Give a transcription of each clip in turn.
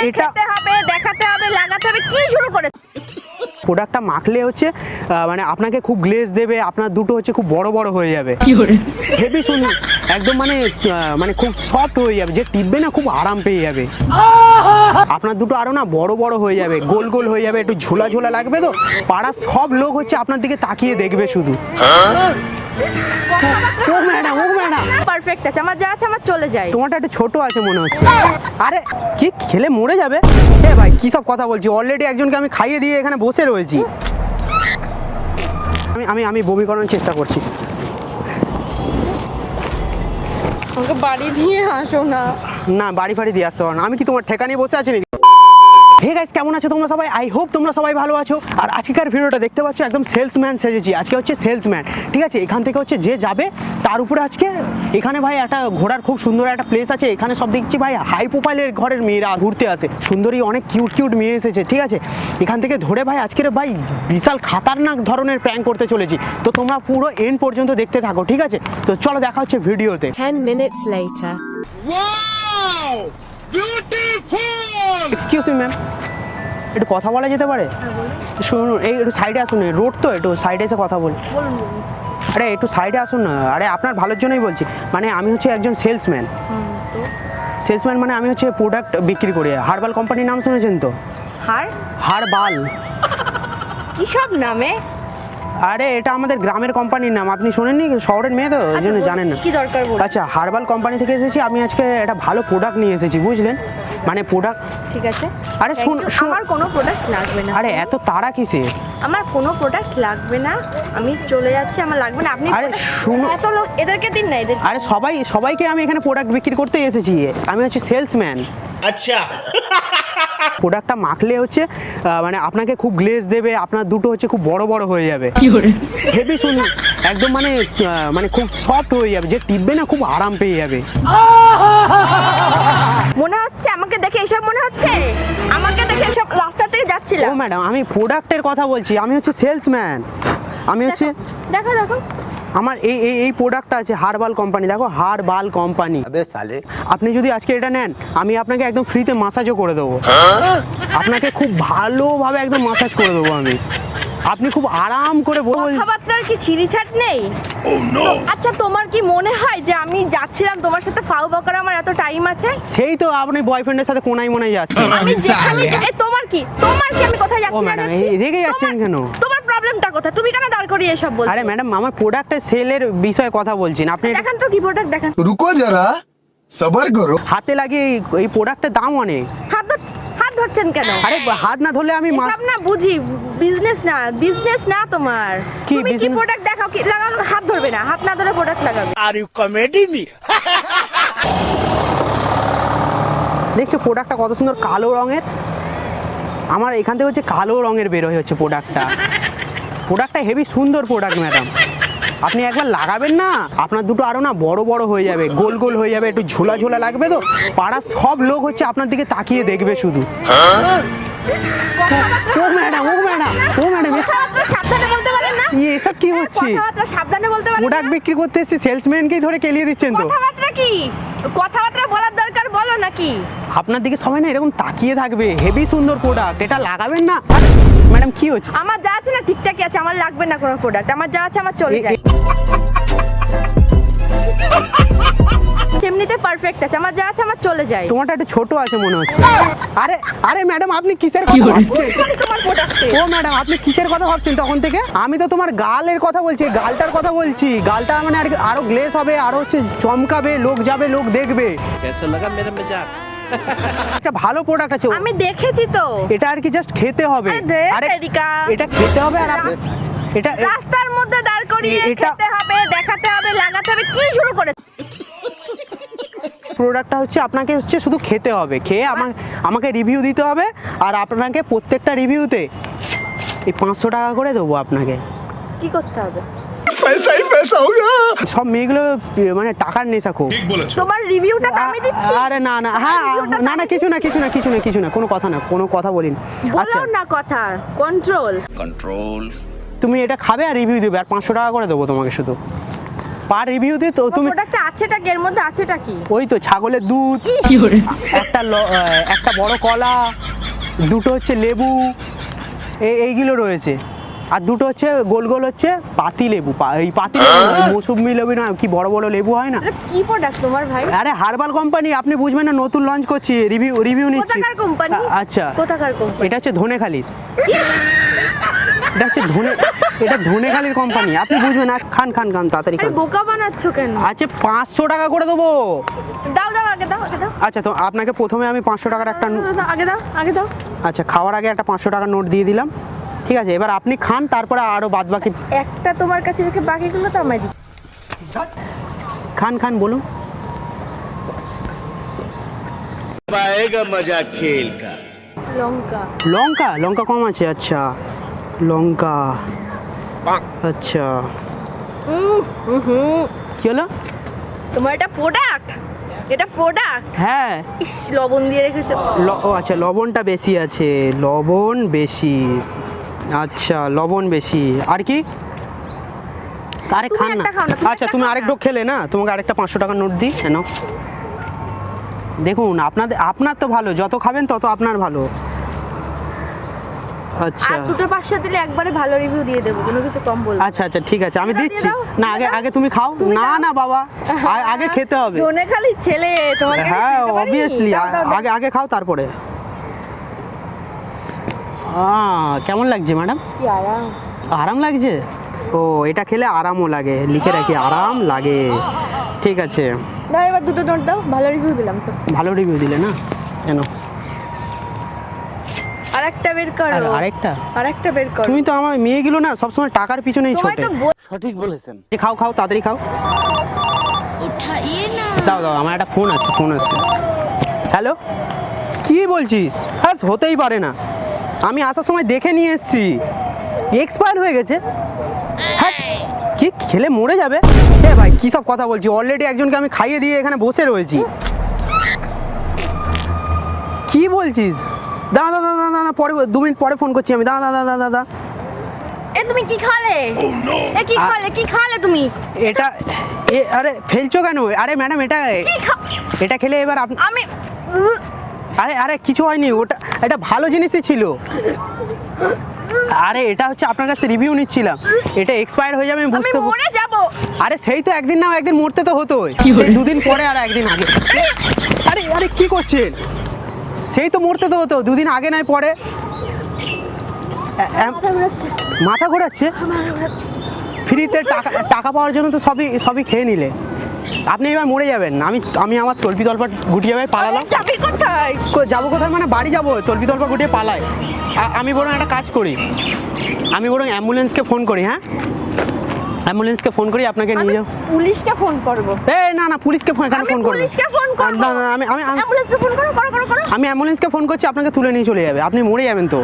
এটা খেতে হবে, দেখাতে হবে, লাগাতে হবে, কি শুরু করেছে? প্রোডাক্টটা মাখলে হচ্ছে মানে আপনাকে খুব গ্লেজ দেবে, আপনার দুটো হচ্ছে খুব বড় বড় হয়ে যাবে, হেভি সুন্দর একদম, মানে খুব সফট হয়ে যাবে, যে টিপবে না খুব আরাম পেয়ে যাবে। আপনার দুটো আরো না বড় বড় হয়ে যাবে, গোল গোল হয়ে যাবে, একটু ঝোলা ঝোলা লাগবে, তো পাড়ার সব লোক হচ্ছে আপনার দিকে তাকিয়ে দেখবে শুধু। ও ম্যাডাম, ও ম্যাডাম, পারফেক্ট আছে, আমার যা আছে আমার চলে যায়। তোমারটা একটু ছোট আছে মনে হচ্ছে। আরে কি খেলে মরে যাবে? এ ভাই কি সব কথা বলছি, অলরেডি একজনকে আমি খাইয়ে দিয়ে এখানে বসে রয়েছি। আমি বমি করানোর চেষ্টা করছি। আমাকে বাড়ি দিয়ে আসো না। না, বাড়ি ফাড়ি দিয়ে আসতে পারো না, আমি কি তোমার ঠেকা নিয়ে বসে আছি নাকি? হে গাইস, কেমন আছো তোমরা সবাই? আই হোপ তোমরা সবাই ভালো আছো। আর আজকের ভিডিওটা দেখতে পাচ্ছ একদম সেলসম্যান সেজেছি, আজকে হচ্ছে সেলসম্যান, ঠিক আছে? এখান থেকে হচ্ছে যে যাবে তার উপরে আজকে এখানে ভাই একটা ঘোরার খুব সুন্দর একটা প্লেস আছে, এখানে সব দেখছি ভাই হাই প্রোফাইলের ঘরের মেয়েরা ঘুরতে আসে, সুন্দরী অনেক কিউট কিউট মেয়ে এসেছে, ঠিক আছে? এখান থেকে ধরে ভাই আজকের ভাই বিশাল খাতারনাক ধরনের প্র্যাঙ্ক করতে চলেছি, তো তোমরা পুরো এন্ড পর্যন্ত দেখতে থাকো, ঠিক আছে? তো চলো দেখা হচ্ছে ভিডিওতে। 10 minutes later. Wow! Beautiful! Excuse me ma'am, একটু কথা বলা যেতে পারে? শুনুন, এই একটু সাইডে আসুন, রোড তো, একটু সাইডে এসে কথা বল। আরে একটু সাইডে আসুন না, আরে আপনার ভালোর জন্যই বলছি, মানে আমি হচ্ছে একজন সেলসম্যান। সেলসম্যান মানে আমি হচ্ছে প্রোডাক্ট বিক্রি করি, হার্বাল কোম্পানির নাম শুনেছেন তো? হার্বাল। কি সব নামে? আরে এটা আমাদের গ্রামের কোম্পানির নাম, আপনি শোনেননি? শহরের মেয়ে তো ওই জন্য জানেন না। কি দরকার বল? আচ্ছা, হার্বাল কোম্পানি থেকে এসেছি আমি, আজকে একটা ভালো প্রোডাক্ট নিয়ে এসেছি, বুঝলেন? মানে প্রোডাক্ট। ঠিক আছে, আরে শুন, আমার কোনো প্রোডাক্ট লাগবে না। আরে এত তাড়া কিসে? আমার কোনো প্রোডাক্ট লাগবে না, আমি চলে যাচ্ছি, আমার লাগবে না। আপনি আরে শুনুন, এত লোক, এদেরকে দিন না, এদের। আরে সবাইকে আমি এখানে প্রোডাক্ট বিক্রি করতে এসেছি, আমি হচ্ছে সেলসম্যান। আচ্ছা, প্রোডাক্টটা মাখলে হচ্ছে মানে আপনাকে খুব গ্লেজ দেবে, আপনার দুটো হচ্ছে খুব বড় বড় হয়ে যাবে, হেভি সুন্দর একদম, মানে খুব সফট হয়ে যাবে, যে টিপবে না খুব আরাম পেয়ে যাবে। মনে হচ্ছে আমাকে দেখে এসব মনে হচ্ছে, আমাকে দেখে এসব রাস্তা থেকে যাচ্ছিলাম। ও ম্যাডাম, আমি প্রোডাক্টের কথা বলছি, আমি হচ্ছে সেলসম্যান, আমি হচ্ছে দেখো দেখো আমার এই প্রোডাক্টটা আছে হার্বাল কোম্পানি, দেখো হার্বাল কোম্পানি। আপনি যদি আজকে এটা নেন, আমি আপনাকে একদম ফ্রিতে মাসাজও করে দেবো, আপনাকে খুব ভালোভাবে একদম মাসাজ করে দেবো আমি, আপনি খুব আরাম করে কথাবার্তার কি ছিড়িছাট নেই? আচ্ছা, তোমার কি মনে হয় যে আমি যাচ্ছিলাম তোমার সাথে ফাউ বকরা আমার এত টাইম আছে? সেই তো আপনি বয়ফ্রেন্ডের সাথে কোনায় মোনায় যাচ্ছেন। আমি যেখানে তোমার কি আমি কোথায় যাচ্ছি ও না ম্যাডাম, যাচ্ছি? রেগে যাচ্ছেন কেন? তোমার প্রবলেমটা কোথায়? তুমি কেন দাঁড় করিয়ে এসব বলছো? আরে ম্যাডাম, আমার প্রোডাক্টের সেলের বিষয়ে কথা বলছি না, আপনি দেখান তো কি প্রোডাক্ট, দেখান। रुको जरा सबर करो। হাতে লাগিয়ে এই প্রোডাক্টের দাম অনেক। হাত ধরছেন কেন? আরে হাত না ধরলে আমি এসব না বুঝি, বিজনেস না তোমার। কি তুমি কি business? প্রোডাক্ট দেখাও, কি লাগানো? হাত ধরবে না, হাত না ধরে প্রোডাক্ট লাগাবে। Are you comedy me? দেখছো প্রোডাক্টটা কত সুন্দর কালো রঙের, আমার এখান থেকে হচ্ছে কালো রঙের বেরোয় হচ্ছে প্রোডাক্টটা হেভি সুন্দর প্রোডাক্ট ম্যাডাম, আপনি একবার লাগাবেন না, আপনার দুটো আরো না বড় বড় হয়ে যাবে, গোল গোল হয়ে যাবে, একটু ঝোলা ঝোলা লাগবে, তো পাড়ার সব লোক হচ্ছে আপনার দিকে তাকিয়ে দেখবে শুধু। ও ম্যাডাম, ও ম্যাডাম, ও ম্যাডাম, কথাবার্তা সাবধানে বলতে পারেন না? এসব কি হচ্ছে? কথাবার্তা সাবধানে বলতে পারেন না? প্রোডাক্ট বিক্রি করতে এসে সেলসম্যানকেই ধরে কেলিয়ে দিচ্ছেন তো। কথাবার্তা কি? কথাবার্তা বলার দরকার বলো নাকি? আপনার দিকে সবাই না এরকম তাকিয়ে থাকবে, হেভি সুন্দর প্রোডাক্ট, এটা লাগাবেন না? ম্যাডাম কি হচ্ছে? আমার যা আছে না ঠিকঠাকই আছে, আমার লাগবে না কোনো প্রোডাক্ট, আমার যা আছে আমার চলে যায়। এমনিতে পারফেক্ট আছে, আমার যা আছে আমার চলে যায়। তোমারটা একটু ছোট আছে মনে হচ্ছে। আরে ম্যাডাম, আপনি কিসের কথা ভাবছেন? তোমার প্রোডাক্টে ও ম্যাডাম, আপনি কিসের কথা ভাবছেন তখন থেকে? আমি তো তোমার গালের কথা বলছি, গালটার কথা বলছি, গালটা মানে আরো গ্লেজ হবে, আরো হচ্ছে চমকাবে, লোক যাবে, লোক দেখবে। कैसा लगा मेरा मजाक? একটা ভালো প্রোডাক্ট আছে, আমি দেখেছি তো। এটা আর কি জাস্ট খেতে হবে। আরে দে, আরে এদিকা। এটা খেতে হবে, আর এটা রাস্তার মধ্যে দাঁড় করিয়ে এটা- খেতে হবে, দেখাতে হবে, লাগাতে হবে, কি শুরু করে? প্রোডাক্টটা হচ্ছে আপনাকে হচ্ছে শুধু খেতে হবে, খেয়ে আমাকে রিভিউ দিতে হবে, আর আপনাকে প্রত্যেকটা রিভিউতে এই 500 টাকা করে দেবো আপনাকে। কি করতে হবে? पैसा ही पैसा होगा। সব মেয়েগুলো মানে টাকার নেশা খুব। তোমার রিভিউটা তো আমি দিচ্ছি। আরে না না, হ্যাঁ না, কিছু না, কোনো কথা না, কোনো কথা বলিনি। আচ্ছা, বলো না কথা, কন্ট্রোল। कंट्रोल। তুমি এটা খাবে আর রিভিউ দেবে, আর 500 টাকা করে দেবো তোমাকে শুধু। পার রিভিউতে তো তুমি প্রোডাক্টটা আছেটা কি, এর মধ্যে আছেটা কি? ওই তো ছাগলের দুধ, একটা বড় কলা, দুটো হচ্ছে লেবু, এইগুলো রয়েছে। আর দুটো হচ্ছে গোল গোল হচ্ছে পাতি লেবু, এই পাতি লেবু নয়, মৌসুমি লেবু না, কি বড় বড় লেবু হয় না। এটা কি প্রোডাক্ট তোমার ভাই? আরে হার্বাল কোম্পানি, আপনি বুঝবেন না, নতুন লঞ্চ করছি, রিভিউ নিচ্ছি। কোথাকার কোম্পানি? আচ্ছা, কোথাকার কোম্পানি? এটা হচ্ছে ধনেখালির, এটা ধনেখালির কোম্পানি, আপনি বুঝবেন না। খান খান খান তাড়াতাড়ি আরে খান। বোকা বানাচ্ছ কেন? আচ্ছা 500 টাকা করে দেবো। দাও দাও, আগে দাও, আগে দাও। আচ্ছা, তো আপনাকে প্রথমে আমি 500 টাকার একটা আগে দাও, আগে দাও। আচ্ছা, খাওয়ার আগে একটা 500 টাকার নোট দিয়ে দিলাম, ঠিক আছে? এবার আপনি খান, তারপরে আরও বাদ বাকি একটা তোমার কাছে রেখে বাকিগুলো তো আমায় দিই। খান খান বলুন। आएगा मजा खेल का। লঙ্কা। লঙ্কা, লঙ্কা কম আছে। আচ্ছা লঙ্কা, আচ্ছা কি হলো? তোমার এটা প্রোডাক্ট, এটা প্রোডাক্ট। হ্যাঁ, ইস, লবণ দিয়ে রেখেছো। ও আচ্ছা, লবণটা বেশি আছে, লবণ বেশি। আচ্ছা লবণ বেশি, আর কি? আরে তুমি খান না। একটা খাও না, তুমি আচ্ছা, একটা তুমি খাও না। আরেকটু খেলে না, তোমাকে আরেকটা 500 টাকার নোট দিই, নাও। দেখুন, আপনার তো ভালো, যত খাবেন তত আপনার ভালো। আচ্ছা আর দুটো 500 দিলে একবারে ভালো রিভিউ দিয়ে দেবো, কোনো কিছু কম বলবো না। আচ্ছা আচ্ছা, ঠিক আছে, আমি দিয়ে দিচ্ছি। দাও, না, দিয়ে দাও। আগে তুমি খাও। তুমি না দাও। না বাবা, আগে খেতে হবে। ধনেখালির ছেলে, তোমাকে আমি হ্যাঁ চিনতে পারিনি? অবভিয়াসলি, দাও, দাও, দাও। আগে খাও তারপরে। কেমন লাগছে ম্যাডাম? কি আরাম। আরাম লাগছে? ও, এটা খেলে আরামও লাগে, লিখে রাখি, আরাম লাগে। ঠিক আছে, দাও এবার দুটো নোট দাও, ভালো রিভিউ দিলাম তো। ভালো রিভিউ দিলে না, কেন? আরেকটা বের করো। আরেকটা? আরেকটা বের করো। তুমি তো আমার মেয়েগুলো না সবসময় টাকার পিছনেই তোমায় ছোটে। তো সঠিক বলেছেন। খাও খাও, তাড়াতাড়ি খাও। দাও দাও, আমার একটা ফোন আসছে। হ্যালো, কি বলছিস? হ্যাঁ, হতেই পারে না, আমি আসার সময় দেখে নিয়ে এসেছি, এক্সপায়ার হয়ে গেছে। হ্যাঁ, কি খেলে মরে যাবে? এ ভাই, কী সব কথা বলছি? অলরেডি একজনকে আমি খাইয়ে দিয়ে এখানে বসে রয়েছি। কি বলছিস? দাদা দাদা দাদা দাদা, পরে 2 মিনিট পরে ফোন করছি আমি। দাদা দাদা দাদা দাদা, এ তুমি কি খালে? এ কি খালে? কি খালে তুমি? এটা আরে ফেলছো কেন? আরে ম্যাডাম, কি এটা খেলে এবার আমি আরে কিছু হয়নি, এটা ভালো জিনিসই ছিল। আরে এটা হচ্ছে আপনার কাছে রিভিউ নিচ্ছিলাম, এটা এক্সপায়ার হয়ে যাবে আমি আমি বুঝতে মরে যাব। আরে সেই তো একদিন না একদিন মরতে তো হতোই, সেই 2 দিন পরে আর একদিন আগে। আরে আরে কি করছেন? সেই তো মরতে তো হতো 2 দিন আগে নয় পরে। মাথা ঘোরাচ্ছে। মাথা ঘোরাচ্ছে? ফ্রিতে টাকা পাওয়ার জন্য তো সবই খেয়ে নিলে। আপনি এবার মরে যাবেন। আমি আমার তলপি তলপা গুটিয়ে পালালাম। যাবি কোথায়? যাবো কোথায় মানে? বাড়ি যাবো, তলপি তলপা গুটিয়ে পালাই। আমি বরং একটা কাজ করি, আমি বরং অ্যাম্বুলেন্সকে ফোন করি। হ্যাঁ, অ্যাম্বুলেন্সকে ফোন করি, আপনাকে নিয়ে যাও। পুলিশকে ফোন করব। না পুলিশকে ফোন করবো। পুলিশকে ফোন করব। না না, আমি অ্যাম্বুলেন্সকে ফোন করো। আমি অ্যাম্বুলেন্সকে ফোন করছি, আপনাকে তুলে নিয়ে চলে যাবে, আপনি মরে যাবেন তো।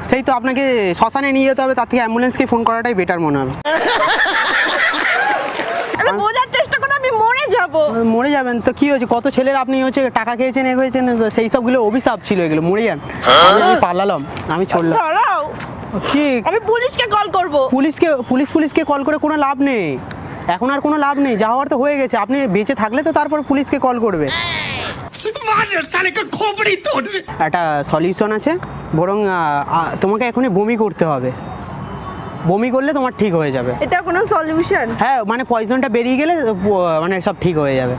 সেই তো আপনাকে শ্মশানে নিয়ে যেতে হবে, তার থেকে অ্যাম্বুলেন্সকে ফোন করাটাই বেটার মনে হবে। আমি বোঝার চেষ্টা করো, আমি মরে যাব। মরে যাবেন তো কি হয়েছে? কত ছেলের আপনি হচ্ছে টাকা খেয়েছেন, হয়েছেন, সেই সবগুলো অভিশাপ ছিল, এগুলো মরে যান। আমি পালালাম, আমি চললাম। দাঁড়াও, কি? আমি পুলিশকে কল করব। পুলিশকে কল করে কোনো লাভ নেই, এখন আর কোনো লাভ নেই, যা হওয়ার তো হয়ে গেছে। আপনি বেঁচে থাকলে তো তারপর পুলিশকে কল করবে। একটা সলিউশন আছে, বরং তোমাকে এখনই বমি করতে হবে, বমি করলে তোমার ঠিক হয়ে যাবে। এটা কোনো সলিউশন? হ্যাঁ, মানে পয়জনটা বেরিয়ে গেলে মানে সব ঠিক হয়ে যাবে।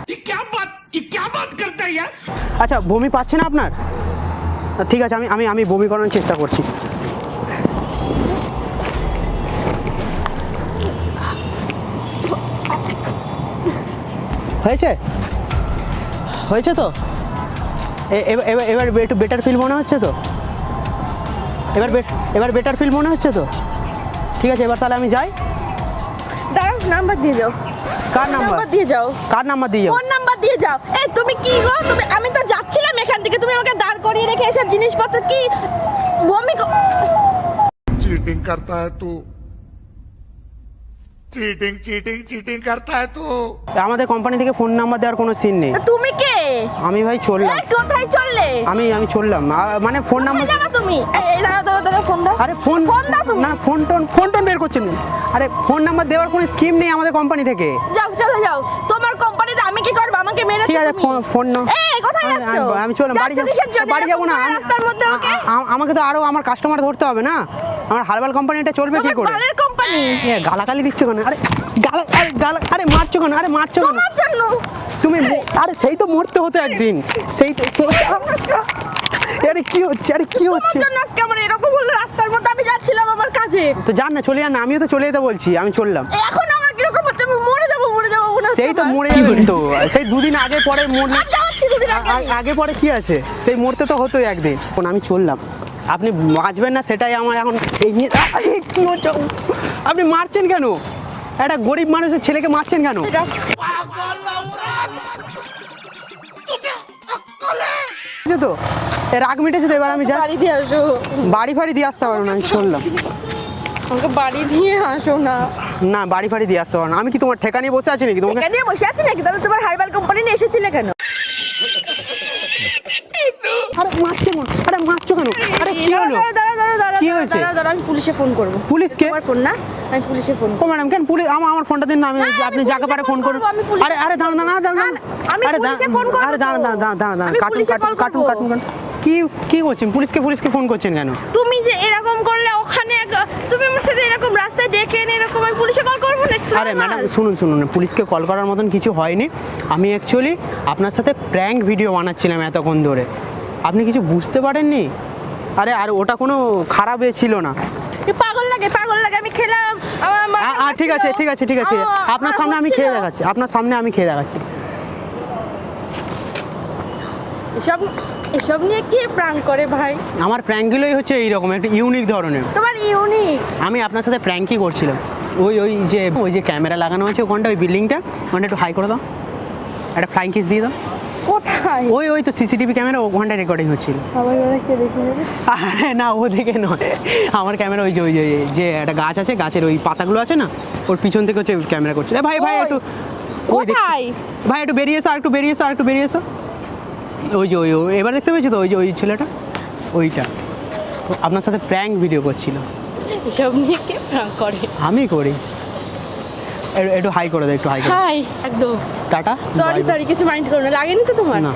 আচ্ছা, বমি পাচ্ছে না আপনার? ঠিক আছে, আমি বমি করানোর চেষ্টা করছি। হয়েছে তো? এবার একটু বেটার ফিল মনে হচ্ছে তো? এবার বেটার ফিল মনে হচ্ছে তো? ঠিক আছে, এবার তাহলে আমি যাই। দাঁড়াও, নাম্বার দিয়ে যাও। কার নাম্বার দিয়ে যাও? কার নাম্বার দিয়ে যাও? ফোন নাম্বার দিয়ে যাও। এই তুমি কি গো? আমি তো যাচ্ছিলাম এখান থেকে, তুমি আমাকে দাঁড় করিয়ে রেখে এসব জিনিসপত্র কি বমি चीटिंग करता है तू चीटिंग चीटिंग चीटिंग करता है तू। আমাদের কোম্পানি থেকে ফোন নাম্বার দেওয়ার কোনো সিন নেই। তা তুমি কে? আমি ভাই চললাম। এই কোথায় চললে? আমি চললাম মানে ফোন নাম্বার। কোথায় যাবা তুমি? এই দাঁড়াও ফোন দাও। আরে ফোন দাও তুমি। না ফোন টোন বের করছেন না। আরে ফোন নাম্বার দেওয়ার কোনো স্কিম নেই আমাদের কোম্পানি থেকে। যাও চলে যাও। তোমার কোম্পানিতে আমি কি করব? আমাকে মেরে ঠিক আছে ফোন নাও। এই কোথায় যাচ্ছ? আমি চললাম বাড়ি যাব। বাড়ি যাব না রাস্তার মধ্যে ওকে। আমাকে তো আরো আমার কাস্টমার ধরতে হবে না। আমার হারবাল কোম্পানিটা চলবে কি করে? বালের কোম্পানি। গালাগালি দিচ্ছ কেন? আরে আরে মারছো কেন? আরে মারছো কেন? তোমার জন্য। তুমি আরে সেই তো মরতে হতো একদিন। সেই তো আরে কি হচ্ছে? আরে কি হচ্ছে? তোমার জন্য আজকে আমার এরকম হলো রাস্তার মধ্যে আমি যাচ্ছিলাম আমার কাজে। তো যান না চলে যান না। আমিও তো চলে যেতে বলছি। আমি চললাম। এখন আমার কিরকম হচ্ছে আমি মরে যাবো মনে হচ্ছে। সেই তো মরে যাবেন তো। সেই দুদিন আগে পরে মরলে আমি যাচ্ছি দুদিন আগে। আগে পরে কি আছে? সেই মরতে তো হতোই একদিন। এখন আমি চললাম। আপনি বাঁচবেন না সেটাই আমার এখন এই নিয়ে কি হচ্ছে? আপনি মারছেন কেন? একটা গরিব মানুষের ছেলেকে মারছেন কেন? তো রাগ মিটেছে তো। এবার আমি যাই। বাড়ি দিয়ে আসো। বাড়ি ফাড়ি দিয়ে আসতে পারবো না। আমি চললাম। আমাকে বাড়ি দিয়ে আসো না। না বাড়ি ফাড়ি দিয়ে আসতে পারবো না। আমি কি তোমার ঠেকা নিয়ে বসে আছি নাকি? তোমাকে এখানে বসে আছি নাকি? তাহলে তোমার হারবাল কোম্পানি নিয়ে এসেছিলে কেন? আরে মারছো কেন? আরে মারছো কেন? আরে কি হলো? কি হয়েছে? দাঁড়াও আমি পুলিশে ফোন করব। পুলিশকে? তোমার ফোন না? আমি পুলিশে ফোন ও ম্যাডাম কেন পুলিশ? আমার ফোনটা দিন না। আমি আপনি যাকে পারে ফোন করুন। আমি পুলিশে আরে আরে দাঁড়ান দাঁড়ান। আমি আরে পুলিশে ফোন করব। আরে দাঁড়ান আমি পুলিশে কল করব। কাটুন কি করছেন? পুলিশকে ফোন করছেন কেন? তুমি যে এরকম করলে ওখানে তুমি আমার সাথে এরকম রাস্তায় ডেকে এনে এরকম আমি পুলিশে কল করব না। আরে ম্যাডাম শুনুন পুলিশকে কল করার মতন কিছু হয়নি। আমি অ্যাকচুয়ালি আপনার সাথে প্র্যাঙ্ক ভিডিও বানাচ্ছিলাম এতক্ষণ ধরে। আপনি কিছু বুঝতে পারেননি? আরে আর ওটা কোনো খারাপ ছিল না। পাগল লাগে আমি খেলাম। ঠিক আছে আপনার সামনে আমি খেয়ে দেখাচ্ছি। এসব নিয়ে কি প্র্যাঙ্ক করে ভাই? আমার প্র্যাঙ্কগুলোই হচ্ছে এইরকম একটা ইউনিক ধরনের। তোমার ইউনিক। আমি আপনার সাথে প্র্যাঙ্কই করছিলাম। ওই যে ক্যামেরা লাগানো আছে ওখানটা, ওই বিল্ডিংটা ওখানটা একটু হাই করে দাও। একটা ফ্লাইং কিস দিয়ে দাও। কোথায়? ওই তো সিসিটিভি ক্যামেরা ওখানটা রেকর্ডিং হচ্ছিল। সবাই কে দেখে নেবে? আরে না ওদিকে নয়। আমার ক্যামেরা ওই যে একটা গাছ আছে, গাছের ওই পাতাগুলো আছে না, ওর পিছন থেকে হচ্ছে ক্যামেরা করছিল। ভাই একটু কোথায়? ভাই একটু বেরিয়ে এসো। আর একটু বেরিয়ে এসো। ওই এবার দেখতে পেয়েছো তো? ওই ছেলেটা ওইটা আপনার সাথে প্র্যাঙ্ক ভিডিও করছিল। এসব নিয়ে কে প্র্যাঙ্ক করে? আমি করি। একটু হাই করে দাও। হাই একদম। টাটা। সরি কিছু মাইন্ড করো না। লাগেনি তো তোমার? না।